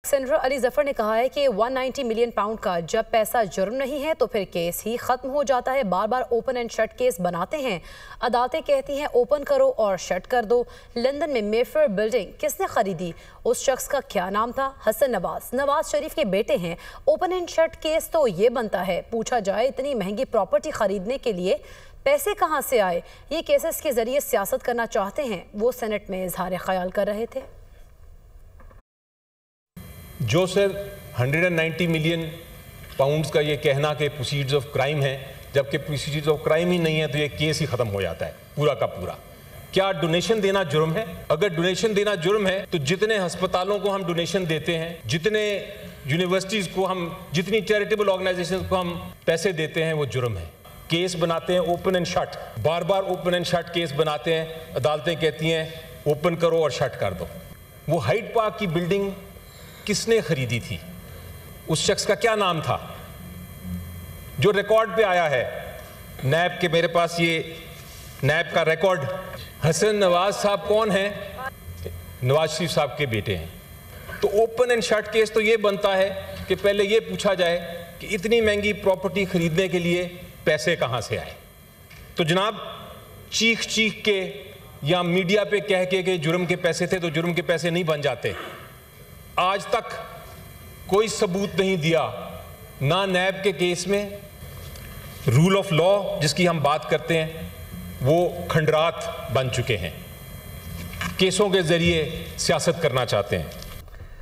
Senator Ali Zafar ने कहा है कि 190 मिलियन पाउंड का जब पैसा जुर्म नहीं है तो फिर केस ही खत्म हो जाता है। बार बार ओपन एंड शट केस बनाते हैं। अदालतें कहती हैं ओपन करो और शट कर दो। लंदन में मेफेयर बिल्डिंग किसने खरीदी? उस शख्स का क्या नाम था? हसन नवाज शरीफ के बेटे हैं। ओपन एंड शट केस तो ये बनता है। पूछा जाए इतनी महंगी प्रॉपर्टी खरीदने के लिए पैसे कहाँ से आए? ये केसेस के जरिए सियासत करना चाहते हैं, वो सेनेट में इजहार ख्याल कर रहे थे। जो सर 190 मिलियन पाउंड्स का ये कहना कि प्रोसीड्स ऑफ क्राइम है, जबकि प्रोसीड्स ऑफ क्राइम ही नहीं है तो ये केस ही खत्म हो जाता है पूरा का पूरा। क्या डोनेशन देना जुर्म है? अगर डोनेशन देना जुर्म है तो जितने अस्पतालों को हम डोनेशन देते हैं, जितने यूनिवर्सिटीज को हम, जितनी चैरिटेबल ऑर्गेनाइजेशंस को हम पैसे देते हैं, वो जुर्म है। केस बनाते हैं open and shut, bar bar open and shut case बनाते हैं। अदालतें कहती हैं ओपन करो और शट कर दो। वो हाइड पार्क की बिल्डिंग किसने खरीदी थी? उस शख्स का क्या नाम था? जो रिकॉर्ड पे आया है नैब के, मेरे पास ये नैब का रिकॉर्ड। हसन नवाज साहब कौन हैं? नवाज शरीफ साहब के बेटे हैं। तो ओपन एंड शट केस तो ये बनता है कि पहले ये पूछा जाए कि इतनी महंगी प्रॉपर्टी खरीदने के लिए पैसे कहां से आए। तो जनाब चीख के या मीडिया पे कह के जुर्म के पैसे थे, तो जुर्म के पैसे नहीं बन जाते। आज तक कोई सबूत नहीं दिया, ना नैब के केस में। रूल ऑफ लॉ जिसकी हम बात करते हैं वो खंडरात बन चुके हैं। केसों के जरिए सियासत करना चाहते हैं।